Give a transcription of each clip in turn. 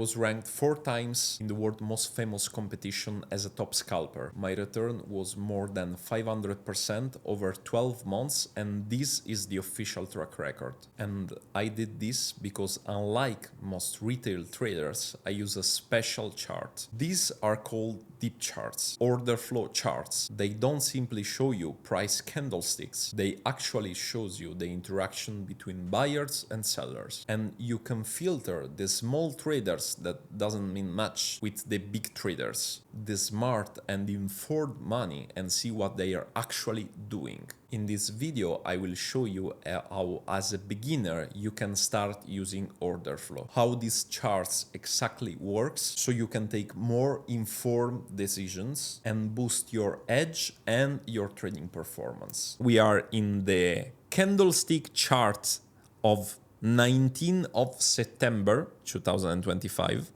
was ranked 4 times in the world's most famous competition as a top scalper. My return was more than 500% over 12 months, and this is the official track record. And I did this because, unlike most retail traders, I use a special chart. These are called dip charts, order flow charts. They don't simply show you price candlesticks, they actually shows you the interaction between buyers and sellers. And you can filter the small traders that doesn't mean much with the big traders, the smart and informed money, and see what they are actually doing. In this video, I will show you how, as a beginner, you can start using order flow, how these charts exactly works, so you can take more informed decisions and boost your edge and your trading performance. We are in the candlestick chart of 19th of September 2025,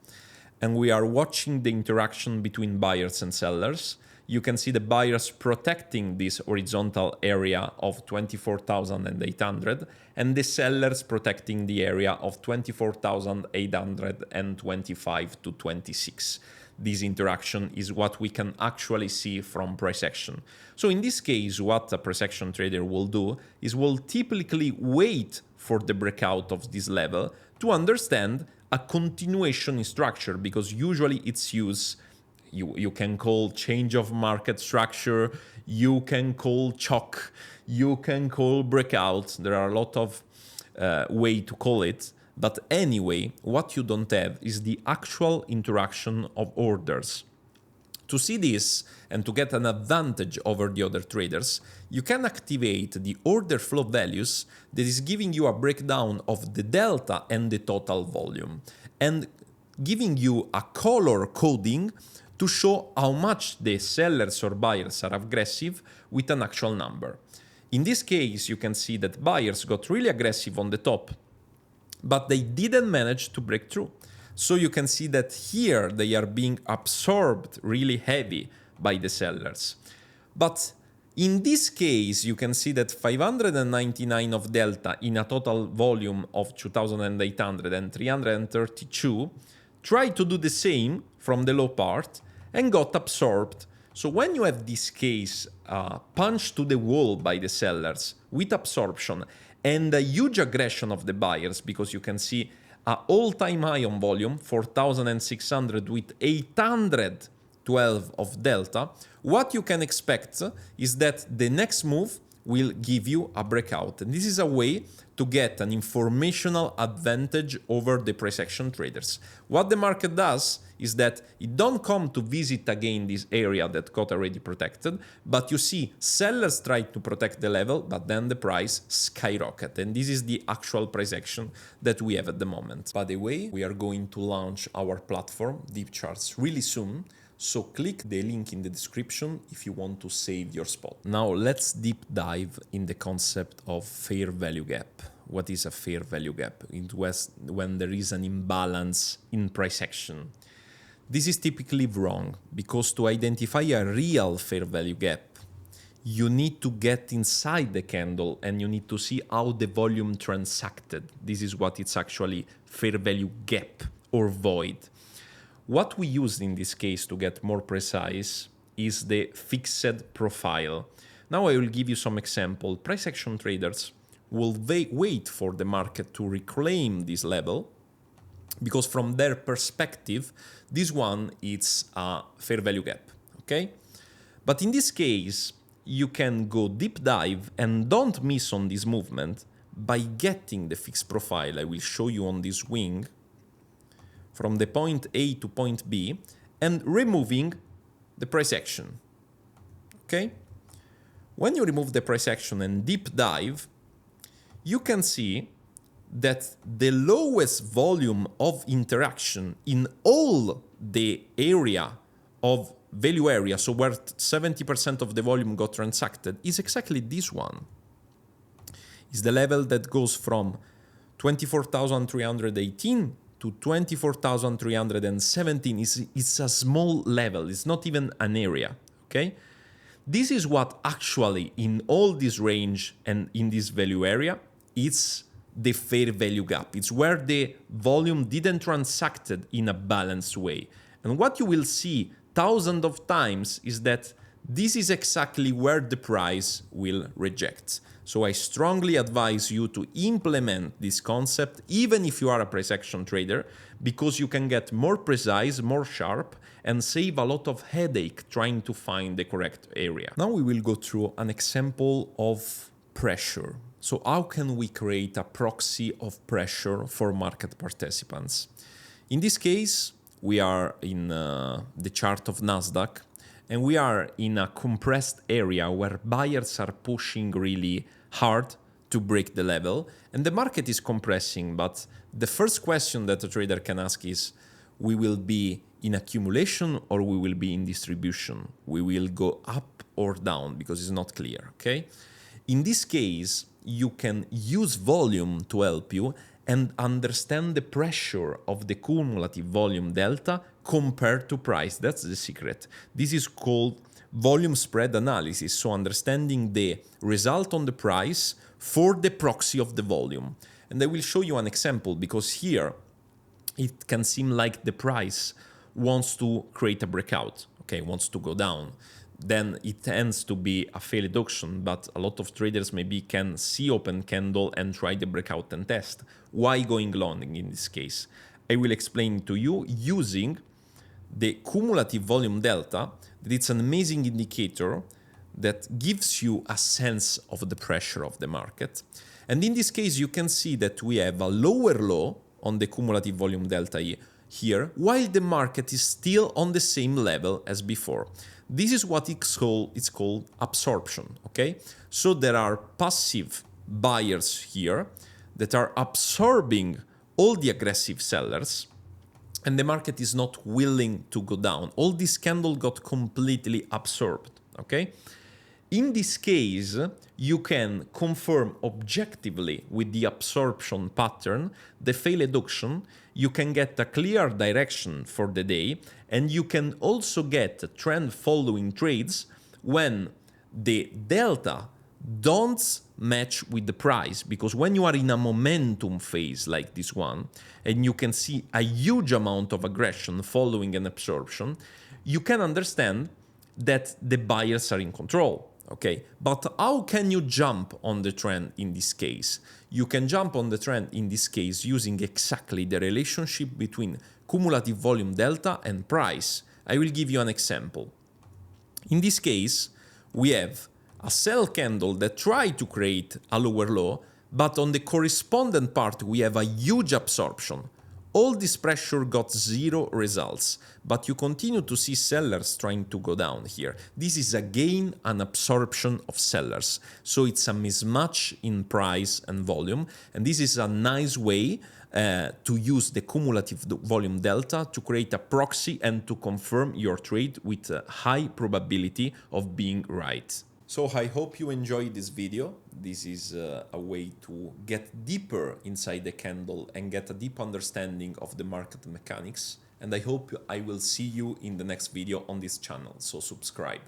and we are watching the interaction between buyers and sellers. You can see the buyers protecting this horizontal area of 24,800 and the sellers protecting the area of 24,825 to 26. This interaction is what we can actually see from price action. So in this case, what a price action trader will do is will typically wait for the breakout of this level to understand a continuation in structure, because usually it's used. You can call change of market structure, you can call choke, you can call breakout. There are a lot of way to call it. But anyway, what you don't have is the actual interaction of orders. To see this and to get an advantage over the other traders, you can activate the order flow values that is giving you a breakdown of the delta and the total volume, and giving you a color coding to show how much the sellers or buyers are aggressive with an actual number. In this case, you can see that buyers got really aggressive on the top, but they didn't manage to break through. So you can see that here they are being absorbed really heavy by the sellers. But in this case, you can see that 599 of delta in a total volume of 2,800 and 332 tried to do the same from the low part and got absorbed. So when you have this case punched to the wall by the sellers with absorption and a huge aggression of the buyers, because you can see an all-time high on volume, 4,600 with 812 of delta, what you can expect is that the next move will give you a breakout. And this is a way to get an informational advantage over the price action traders. What the market does is that it don't come to visit again this area that got already protected, but you see sellers try to protect the level, but then the price skyrocket. And this is the actual price action that we have at the moment. By the way, we are going to launch our platform, Deep Charts, really soon. So click the link in the description if you want to save your spot. Now let's deep dive in the concept of fair value gap. What is a fair value gap? It was when there is an imbalance in price action. This is typically wrong, because to identify a real fair value gap, you need to get inside the candle and you need to see how the volume transacted. This is what it's actually fair value gap or void. What we use in this case, to get more precise, is the fixed profile. Now I will give you some example. Price action traders will wait for the market to reclaim this level, because from their perspective, this one is a fair value gap, okay? But in this case, you can go deep dive and don't miss on this movement by getting the fixed profile. I will show you on this wing from the point A to point B and removing the price action, okay? When you remove the price action and deep dive, you can see that the lowest volume of interaction in all the area of value area, so where 70% of the volume got transacted, is exactly this one. It's the level that goes from 24,318 to 24,317. It's a small level. It's not even an area, okay? This is what actually in all this range and in this value area, it's the fair value gap. It's where the volume didn't transacted in a balanced way. And what you will see thousands of times is that this is exactly where the price will reject. So I strongly advise you to implement this concept even if you are a price action trader, because you can get more precise, more sharp, and save a lot of headache trying to find the correct area. Now we will go through an example of pressure. So how can we create a proxy of pressure for market participants? In this case, we are in the chart of Nasdaq, and we are in a compressed area where buyers are pushing really hard to break the level, and the market is compressing. But the first question that a trader can ask is, we will be in accumulation or we will be in distribution? We will go up or down, because it's not clear, okay? In this case, you can use volume to help you and understand the pressure of the cumulative volume delta compared to price. That's the secret. This is called volume spread analysis, so understanding the result on the price for the proxy of the volume. And I will show you an example, because here it can seem like the price wants to create a breakout, okay, wants to go down. Then it tends to be a failed auction, but a lot of traders maybe can see open candle and try the breakout and test. Why going long in this case? I will explain to you using the cumulative volume delta, that it's an amazing indicator that gives you a sense of the pressure of the market. And in this case, you can see that we have a lower low on the cumulative volume delta here, while the market is still on the same level as before. This is what it's called absorption, okay? So there are passive buyers here that are absorbing all the aggressive sellers, and the market is not willing to go down. All this candle got completely absorbed, okay? In this case, you can confirm objectively with the absorption pattern the failed auction. You can get a clear direction for the day, and you can also get trend following trades when the delta don't match with the price. Because when you are in a momentum phase like this one, and you can see a huge amount of aggression following an absorption, you can understand that the buyers are in control. Okay, but how can you jump on the trend in this case? You can jump on the trend in this case using exactly the relationship between cumulative volume delta and price. I will give you an example. In this case, we have a sell candle that tried to create a lower low, but on the correspondent part, we have a huge absorption. All this pressure got zero results, but you continue to see sellers trying to go down here. This is again an absorption of sellers. So it's a mismatch in price and volume. And this is a nice way to use the cumulative volume delta to create a proxy and to confirm your trade with a high probability of being right. So I hope you enjoyed this video. This is a way to get deeper inside the candle and get a deep understanding of the market mechanics. And I hope I will see you in the next video on this channel. So subscribe.